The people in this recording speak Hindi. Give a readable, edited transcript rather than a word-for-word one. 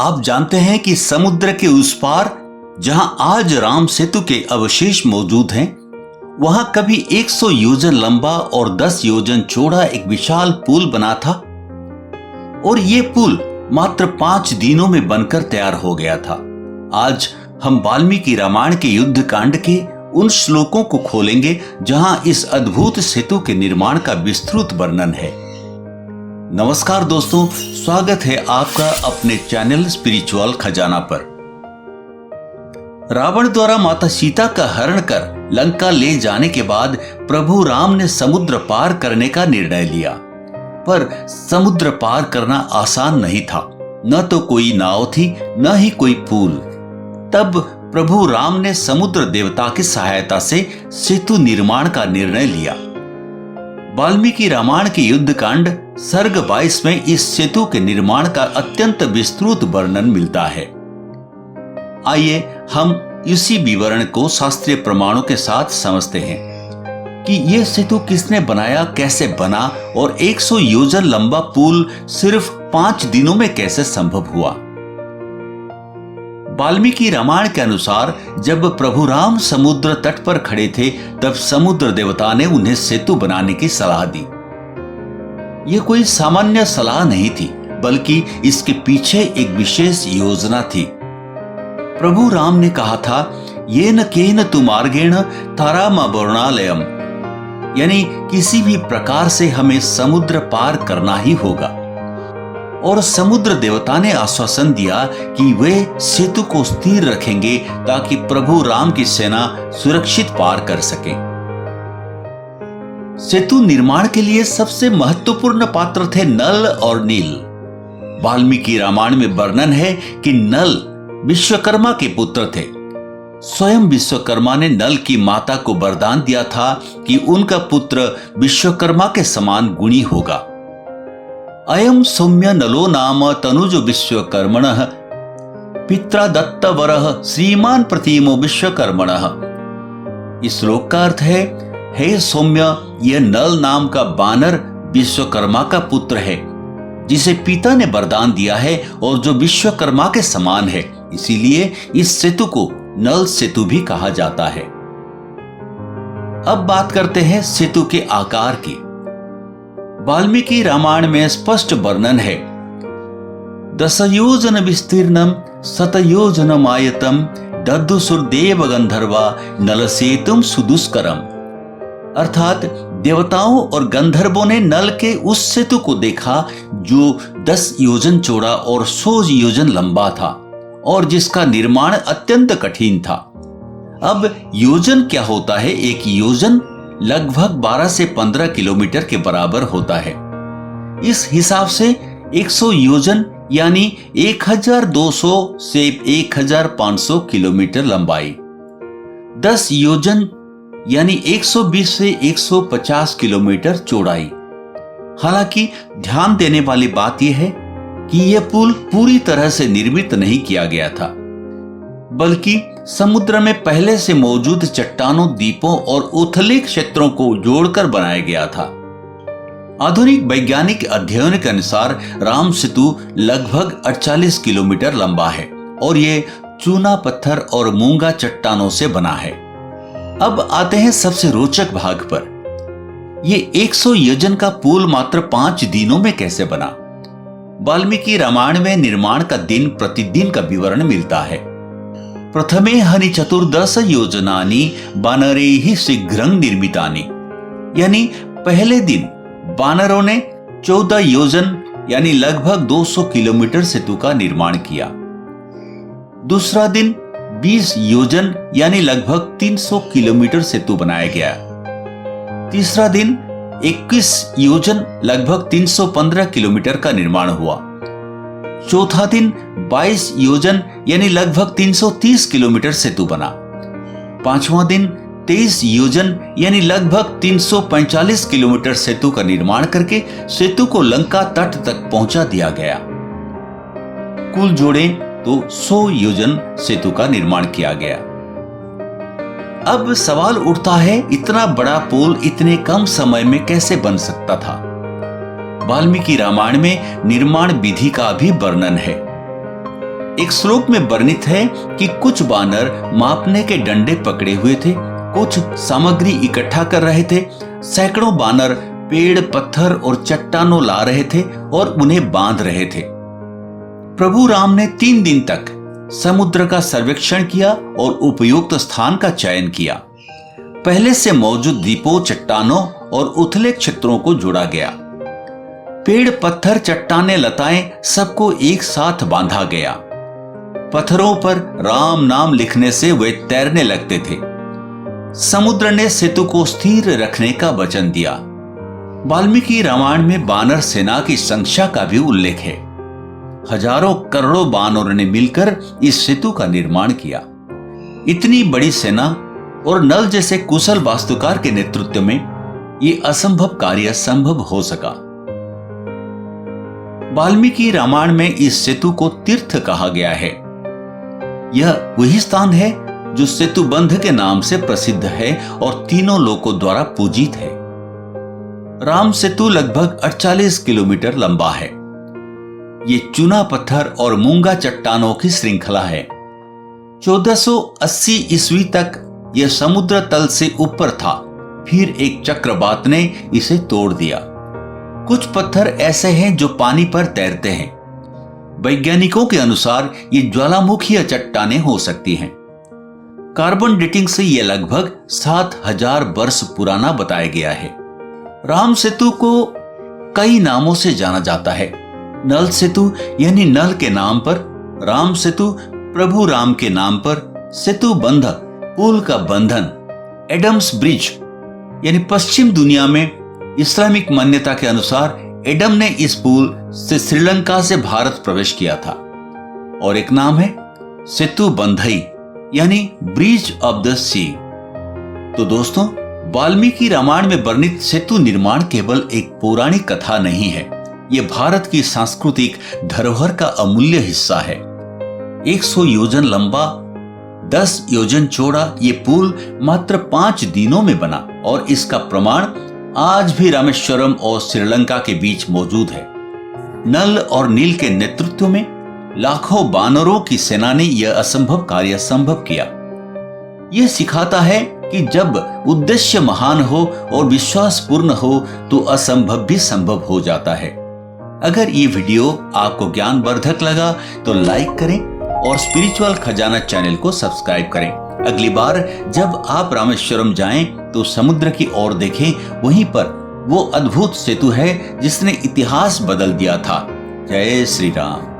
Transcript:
आप जानते हैं कि समुद्र के उस पार जहां आज राम सेतु के अवशेष मौजूद हैं, वहां कभी 100 योजन लंबा और 10 योजन चौड़ा एक विशाल पुल बना था और ये पुल मात्र 5 दिनों में बनकर तैयार हो गया था। आज हम वाल्मीकि रामायण के युद्ध कांड के उन श्लोकों को खोलेंगे जहां इस अद्भुत सेतु के निर्माण का विस्तृत वर्णन है। नमस्कार दोस्तों, स्वागत है आपका अपने चैनल स्पिरिचुअल खजाना पर। रावण द्वारा माता सीता का हरण कर लंका ले जाने के बाद प्रभु राम ने समुद्र पार करने का निर्णय लिया, पर समुद्र पार करना आसान नहीं था। न तो कोई नाव थी, न ही कोई पुल। तब प्रभु राम ने समुद्र देवता की सहायता से सेतु निर्माण का निर्णय लिया। वाल्मीकि रामायण के युद्ध कांड सर्ग 22 में इस सेतु के निर्माण का अत्यंत विस्तृत वर्णन मिलता है। आइए हम इसी विवरण को शास्त्रीय प्रमाणों के साथ समझते हैं कि यह सेतु किसने बनाया, कैसे बना और 100 योजन लंबा पुल सिर्फ 5 दिनों में कैसे संभव हुआ। वाल्मीकि रामायण के अनुसार जब प्रभु राम समुद्र तट पर खड़े थे, तब समुद्र देवता ने उन्हें सेतु बनाने की सलाह दी। यह कोई सामान्य सलाह नहीं थी, बल्कि इसके पीछे एक विशेष योजना थी। प्रभु राम ने कहा था, येन केन तु मार्गेण तारामवर्णालयम, यानी किसी भी प्रकार से हमें समुद्र पार करना ही होगा। और समुद्र देवता ने आश्वासन दिया कि वे सेतु को स्थिर रखेंगे ताकि प्रभु राम की सेना सुरक्षित पार कर सके। सेतु निर्माण के लिए सबसे महत्वपूर्ण पात्र थे नल और नील। वाल्मीकि रामायण में वर्णन है कि नल विश्वकर्मा के पुत्र थे। स्वयं विश्वकर्मा ने नल की माता को वरदान दिया था कि उनका पुत्र विश्वकर्मा के समान गुणी होगा। अयम सौम्य नलो नाम तनुज विश्वकर्मणः पित्रा दत्त वरः श्रीमान प्रतिमो विश्वकर्मणः। इस श्लोक का अर्थ है, हे सौम्य, यह नल नाम का बानर विश्वकर्मा का पुत्र है, जिसे पिता ने वरदान दिया है और जो विश्वकर्मा के समान है। इसीलिए इस सेतु को नल सेतु भी कहा जाता है। अब बात करते हैं सेतु के आकार की। वाल्मीकि रामायण में स्पष्ट वर्णन है, 10 योजन विस्तीर्णम 100 योजनमायतम दद्दुसुरदेव गंधर्वा नल सेतुम सुदुष्करम। अर्थात देवताओं और गंधर्वों ने नल के उस सेतु को देखा जो 10 योजन चौड़ा और 100 योजन लंबा था और जिसका निर्माण अत्यंत कठिन था। अब योजन क्या होता है? एक योजन लगभग 12 से 15 किलोमीटर के बराबर होता है। इस हिसाब से 100 योजन यानी 1200 से 1500 किलोमीटर लंबाई, 10 योजन यानी 120 से 150 किलोमीटर चौड़ाई। हालांकि ध्यान देने वाली बात यह है कि यह पुल पूरी तरह से निर्मित नहीं किया गया था, बल्कि समुद्र में पहले से मौजूद चट्टानों, द्वीपों और उथले क्षेत्रों को जोड़कर बनाया गया था। आधुनिक वैज्ञानिक अध्ययन के अनुसार राम सेतु लगभग 48 किलोमीटर लंबा है और ये चूना पत्थर और मूंगा चट्टानों से बना है। अब आते हैं सबसे रोचक भाग पर। ये 100 योजन का पुल मात्र 5 दिनों में कैसे बना? वाल्मीकि रामायण में निर्माण का दिन प्रतिदिन का विवरण मिलता है। प्रथमे हनि 14 योजनानि बानरैः शीघ्रं निर्मितानि, यानी पहले दिन बानरों ने 14 योजन यानी लगभग 200 किलोमीटर सेतु का निर्माण किया। दूसरा दिन 20 योजन यानी लगभग 300 किलोमीटर सेतु बनाया गया। तीसरा दिन 21 योजन लगभग 315 किलोमीटर का निर्माण हुआ। चौथा दिन 22 योजन यानी लगभग 330 किलोमीटर सेतु बना। पांचवां दिन 23 योजन यानी लगभग 345 किलोमीटर सेतु का निर्माण करके सेतु को लंका तट तक पहुंचा दिया गया। कुल जोड़ें तो 100 योजन सेतु का निर्माण किया गया। अब सवाल उठता है, इतना बड़ा पुल इतने कम समय में कैसे बन सकता था? वाल्मीकि रामायण में निर्माण विधि का भी वर्णन है। एक श्लोक में वर्णित है कि कुछ बानर मापने के डंडे पकड़े हुए थे, कुछ सामग्री इकट्ठा कर रहे थे, सैकड़ों बानर पेड़, पत्थर और चट्टानों ला रहे थे और उन्हें बांध रहे थे। प्रभु राम ने 3 दिन तक समुद्र का सर्वेक्षण किया और उपयुक्त स्थान का चयन किया। पहले से मौजूद द्वीपों, चट्टानों और उथले क्षेत्रों को जोड़ा गया। पेड़, पत्थर, चट्टानें, लताएं सबको एक साथ बांधा गया। पत्थरों पर राम नाम लिखने से वे तैरने लगते थे। समुद्र ने सेतु को स्थिर रखने का वचन दिया। वाल्मीकि रामायण में बानर सेना की संख्या का भी उल्लेख है। हजारों करोड़ों बानरों ने मिलकर इस सेतु का निर्माण किया। इतनी बड़ी सेना और नल जैसे कुशल वास्तुकार के नेतृत्व में ये असंभव कार्य संभव हो सका। वाल्मीकि रामायण में इस सेतु को तीर्थ कहा गया है। यह वही स्थान है जो सेतु बंध के नाम से प्रसिद्ध है और तीनों लोकों द्वारा पूजित है। राम सेतु लगभग 48 किलोमीटर लंबा है। ये चूना पत्थर और मूंगा चट्टानों की श्रृंखला है। 1480 ईस्वी तक यह समुद्र तल से ऊपर था, फिर एक चक्रवात ने इसे तोड़ दिया। कुछ पत्थर ऐसे हैं जो पानी पर तैरते हैं। वैज्ञानिकों के अनुसार ये ज्वालामुखीय चट्टानें हो सकती हैं। कार्बन डेटिंग से यह लगभग 7000 वर्ष पुराना बताया गया है। राम सेतु को कई नामों से जाना जाता है। नल सेतु यानी नल के नाम पर, राम सेतु प्रभु राम के नाम पर, सेतु बंध पुल का बंधन, एडम्स ब्रिज यानी पश्चिम दुनिया में इस्लामिक मान्यता के अनुसार एडम ने इस पुल से श्रीलंका से भारत प्रवेश किया था। और एक नाम है सेतु बंधई यानी ब्रिज ऑफ द सी। तो दोस्तों, वाल्मीकि रामायण में वर्णित सेतु निर्माण केवल एक पौराणिक कथा नहीं है, यह भारत की सांस्कृतिक धरोहर का अमूल्य हिस्सा है। 100 योजन लंबा, 10 योजन चौड़ा ये पुल मात्र 5 दिनों में बना और इसका प्रमाण आज भी रामेश्वरम और श्रीलंका के बीच मौजूद है। नल और नील के नेतृत्व में लाखों बानरों की सेना ने यह असंभव कार्य संभव किया। यह सिखाता है कि जब उद्देश्य महान हो और विश्वास पूर्ण हो तो असंभव भी संभव हो जाता है। अगर ये वीडियो आपको ज्ञानवर्धक लगा तो लाइक करें और स्पिरिचुअल खजाना चैनल को सब्सक्राइब करें। अगली बार जब आप रामेश्वरम जाएं तो समुद्र की ओर देखें, वहीं पर वो अद्भुत सेतु है जिसने इतिहास बदल दिया था। जय श्री राम।